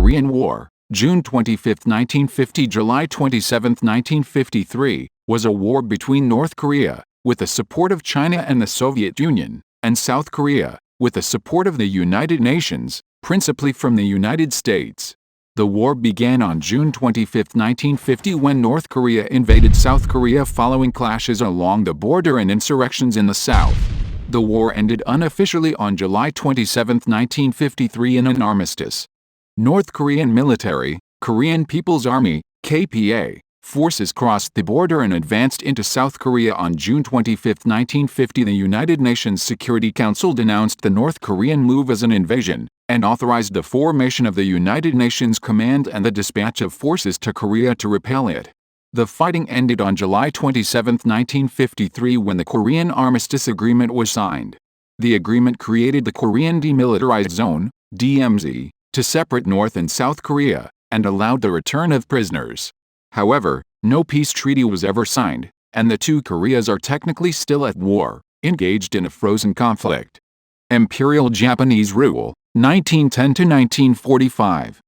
Korean War, June 25, 1950 – July 27, 1953, was a war between North Korea, with the support of China and the Soviet Union, and South Korea, with the support of the United Nations, principally from the United States. The war began on June 25, 1950 when North Korea invaded South Korea following clashes along the border and insurrections in the south. The war ended unofficially on July 27, 1953 in an armistice. North Korean military, Korean People's Army, KPA, forces crossed the border and advanced into South Korea on June 25, 1950. The United Nations Security Council denounced the North Korean move as an invasion, and authorized the formation of the United Nations Command and the dispatch of forces to Korea to repel it. The fighting ended on July 27, 1953 when the Korean Armistice Agreement was signed. The agreement created the Korean Demilitarized Zone, DMZ, to separate North and South Korea, and allowed the return of prisoners. However, no peace treaty was ever signed, and the two Koreas are technically still at war, engaged in a frozen conflict. Imperial Japanese rule, 1910 to 1945.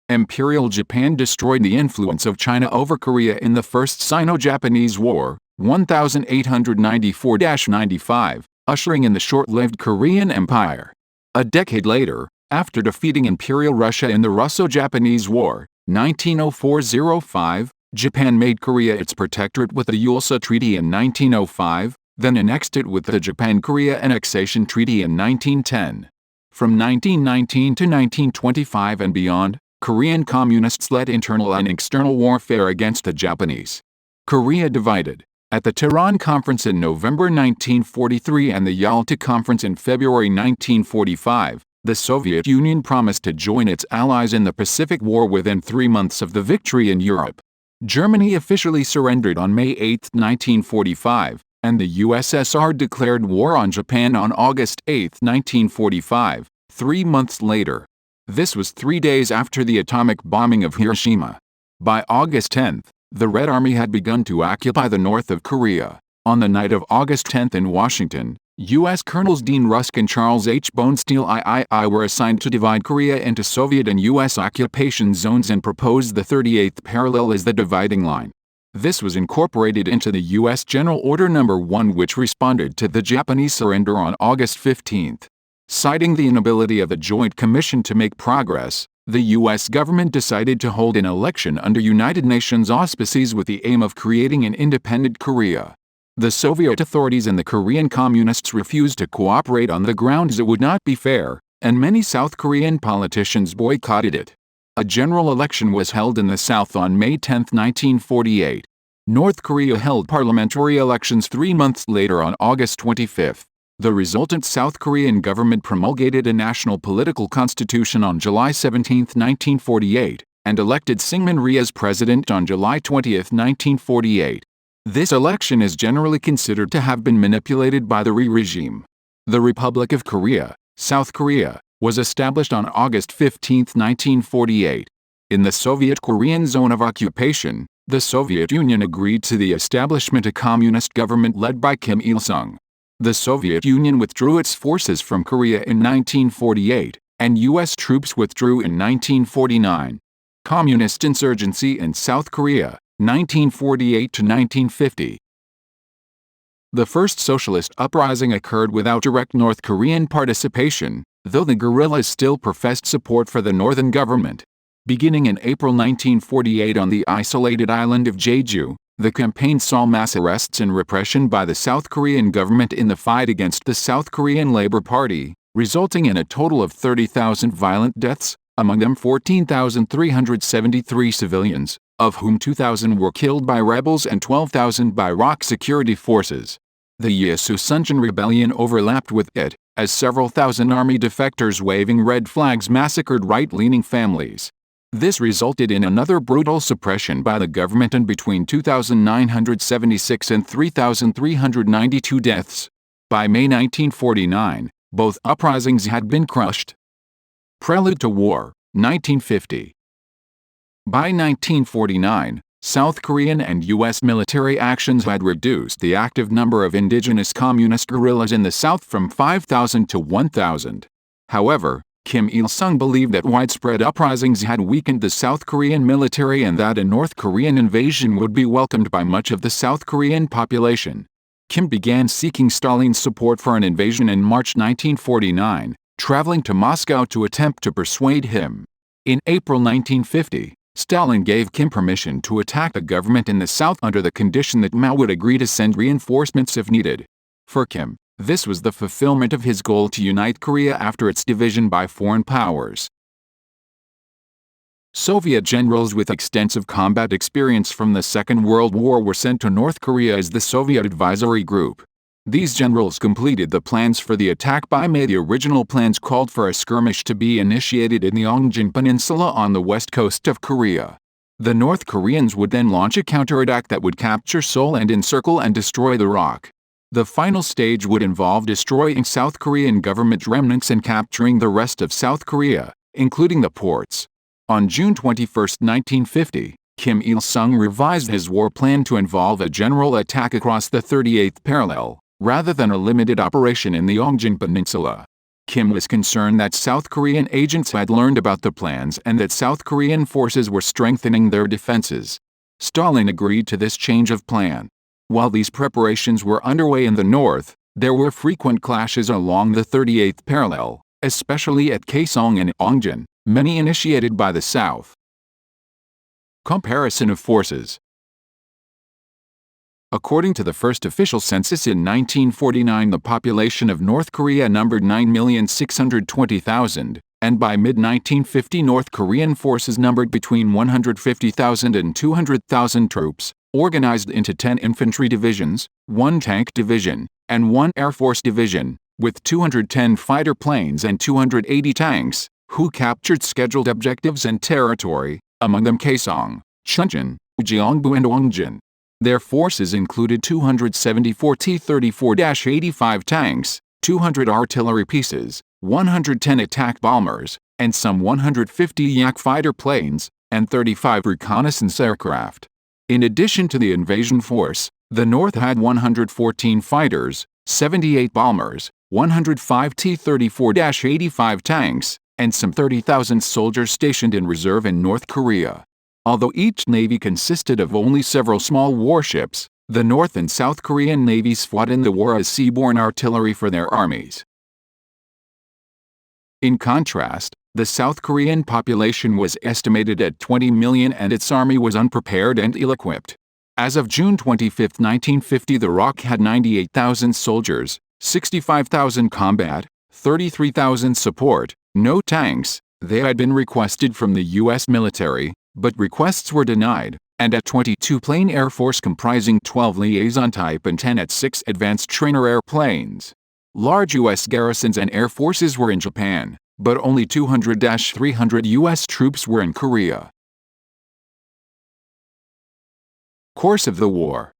Imperial Japan destroyed the influence of China over Korea in the First Sino-Japanese War, 1894–95, ushering in the short-lived Korean Empire. A decade later, after defeating Imperial Russia in the Russo-Japanese War, 1904–05, Japan made Korea its protectorate with the Ulsa Treaty in 1905, then annexed it with the Japan-Korea Annexation Treaty in 1910. From 1919 to 1925 and beyond, Korean communists led internal and external warfare against the Japanese. Korea divided. At the Tehran Conference in November 1943 and the Yalta Conference in February 1945, the Soviet Union promised to join its allies in the Pacific War within 3 months of the victory in Europe. Germany officially surrendered on May 8, 1945, and the USSR declared war on Japan on August 8, 1945, 3 months later. This was 3 days after the atomic bombing of Hiroshima. By August 10, the Red Army had begun to occupy the north of Korea. On the night of August 10 in Washington, U.S. Colonels Dean Rusk and Charles H. Bonesteel III were assigned to divide Korea into Soviet and U.S. occupation zones and proposed the 38th parallel as the dividing line. This was incorporated into the U.S. General Order No. 1, which responded to the Japanese surrender on August 15. Citing the inability of the Joint Commission to make progress, the U.S. government decided to hold an election under United Nations auspices with the aim of creating an independent Korea. The Soviet authorities and the Korean Communists refused to cooperate on the grounds it would not be fair, and many South Korean politicians boycotted it. A general election was held in the South on May 10, 1948. North Korea held parliamentary elections 3 months later on August 25. The resultant South Korean government promulgated a national political constitution on July 17, 1948, and elected Syngman Rhee as president on July 20, 1948. This election is generally considered to have been manipulated by the Rhee regime. The Republic of Korea, South Korea, was established on August 15, 1948. In the Soviet Korean zone of occupation, the Soviet Union agreed to the establishment of a communist government led by Kim Il-sung. The Soviet Union withdrew its forces from Korea in 1948, and U.S. troops withdrew in 1949. Communist insurgency in South Korea, 1948 to 1950. The first socialist uprising occurred without direct North Korean participation, though the guerrillas still professed support for the northern government. Beginning in April 1948 on the isolated island of Jeju, the campaign saw mass arrests and repression by the South Korean government in the fight against the South Korean Labor Party, resulting in a total of 30,000 violent deaths, among them 14,373 civilians, of whom 2,000 were killed by rebels and 12,000 by ROK security forces. The Yeosu Suncheon Rebellion overlapped with it, as several thousand army defectors waving red flags massacred right-leaning families. This resulted in another brutal suppression by the government and between 2,976 and 3,392 deaths. By May 1949, both uprisings had been crushed. Prelude to War, 1950. By 1949, South Korean and U.S. military actions had reduced the active number of indigenous communist guerrillas in the South from 5,000 to 1,000. However, Kim Il-sung believed that widespread uprisings had weakened the South Korean military and that a North Korean invasion would be welcomed by much of the South Korean population. Kim began seeking Stalin's support for an invasion in March 1949, traveling to Moscow to attempt to persuade him. In April 1950, Stalin gave Kim permission to attack the government in the South under the condition that Mao would agree to send reinforcements if needed. For Kim, this was the fulfillment of his goal to unite Korea after its division by foreign powers. Soviet generals with extensive combat experience from the Second World War were sent to North Korea as the Soviet Advisory Group. These generals completed the plans for the attack by May. The original plans called for a skirmish to be initiated in the Ongjin Peninsula on the west coast of Korea. The North Koreans would then launch a counterattack that would capture Seoul and encircle and destroy the ROK. The final stage would involve destroying South Korean government remnants and capturing the rest of South Korea, including the ports. On June 21, 1950, Kim Il-sung revised his war plan to involve a general attack across the 38th parallel, rather than a limited operation in the Ongjin Peninsula. Kim was concerned that South Korean agents had learned about the plans and that South Korean forces were strengthening their defenses. Stalin agreed to this change of plan. While these preparations were underway in the north, there were frequent clashes along the 38th parallel, especially at Kaesong and Ongjin, many initiated by the South. Comparison of forces. According to the first official census in 1949, the population of North Korea numbered 9,620,000, and by mid-1950 North Korean forces numbered between 150,000 and 200,000 troops, organized into 10 infantry divisions, 1 tank division, and 1 Air Force division, with 210 fighter planes and 280 tanks, who captured scheduled objectives and territory, among them Kaesong, Chuncheon, Gyeongbu and Ongjin. Their forces included 274 T-34-85 tanks, 200 artillery pieces, 110 attack bombers, and some 150 Yak fighter planes, and 35 reconnaissance aircraft. In addition to the invasion force, the North had 114 fighters, 78 bombers, 105 T-34-85 tanks, and some 30,000 soldiers stationed in reserve in North Korea. Although each navy consisted of only several small warships, the North and South Korean navies fought in the war as seaborne artillery for their armies. In contrast, the South Korean population was estimated at 20 million and its army was unprepared and ill-equipped. As of June 25, 1950, the ROK had 98,000 soldiers, 65,000 combat, 33,000 support, no tanks. They had been requested from the U.S. military, but requests were denied, and at 22 plane Air Force comprising 12 liaison type and 10 at 6 advanced trainer airplanes. Large U.S. garrisons and air forces were in Japan, but only 200-300 U.S. troops were in Korea. Course of the war.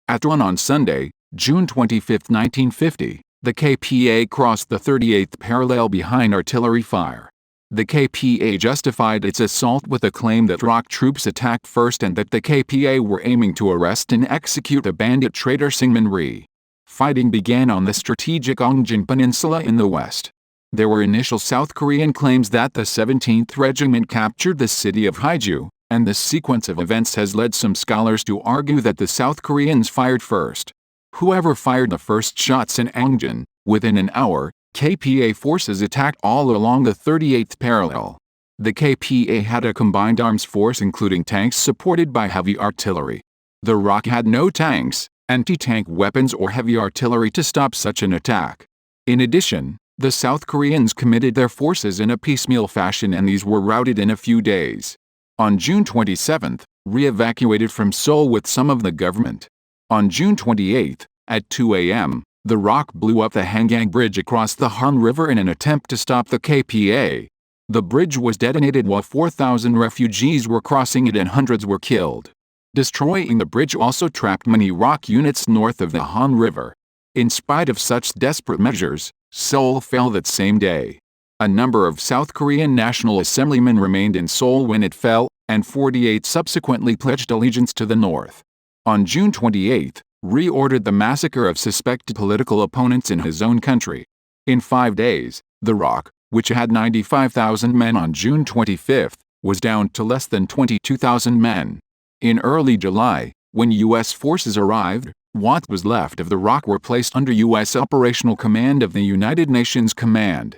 At dawn on Sunday, June 25, 1950, the KPA crossed the 38th parallel behind artillery fire. The KPA justified its assault with a claim that ROK troops attacked first and that the KPA were aiming to arrest and execute a bandit traitor Syngman Rhee. Fighting began on the strategic Ongjin Peninsula in the west. There were initial South Korean claims that the 17th Regiment captured the city of Haeju, and this sequence of events has led some scholars to argue that the South Koreans fired first. Whoever fired the first shots in Ongjin, within an hour, KPA forces attacked all along the 38th parallel. The KPA had a combined arms force including tanks supported by heavy artillery. The ROK had no tanks, anti-tank weapons or heavy artillery to stop such an attack. In addition, the South Koreans committed their forces in a piecemeal fashion and these were routed in a few days. On June 27, Rhee evacuated from Seoul with some of the government. On June 28, at 2 a.m., the ROK blew up the Hangang Bridge across the Han River in an attempt to stop the KPA. The bridge was detonated while 4,000 refugees were crossing it and hundreds were killed. Destroying the bridge also trapped many ROK units north of the Han River. In spite of such desperate measures, Seoul fell that same day. A number of South Korean National Assemblymen remained in Seoul when it fell, and 48 subsequently pledged allegiance to the North. On June 28, Rhee ordered the massacre of suspected political opponents in his own country. In 5 days, The ROK, which had 95,000 men on June 25, was down to less than 22,000 men. In early July, when U.S. forces arrived, what was left of the ROK were placed under U.S. operational command of the United Nations Command.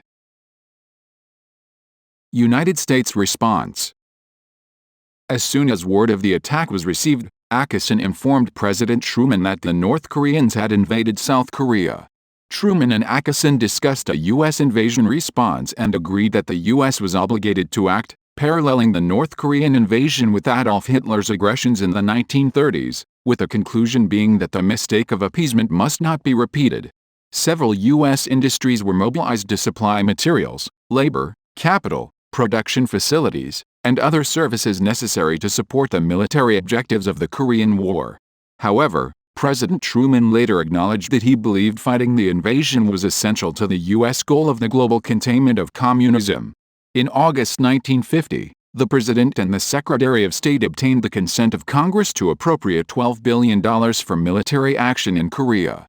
United States response. As soon as word of the attack was received, Atkinson informed President Truman that the North Koreans had invaded South Korea. Truman and Atkinson discussed a U.S. invasion response and agreed that the U.S. was obligated to act, paralleling the North Korean invasion with Adolf Hitler's aggressions in the 1930s, with the conclusion being that the mistake of appeasement must not be repeated. Several U.S. industries were mobilized to supply materials, labor, capital, production facilities, and other services necessary to support the military objectives of the Korean War. However, President Truman later acknowledged that he believed fighting the invasion was essential to the U.S. goal of the global containment of communism. In August 1950, the President and the Secretary of State obtained the consent of Congress to appropriate $12 billion for military action in Korea.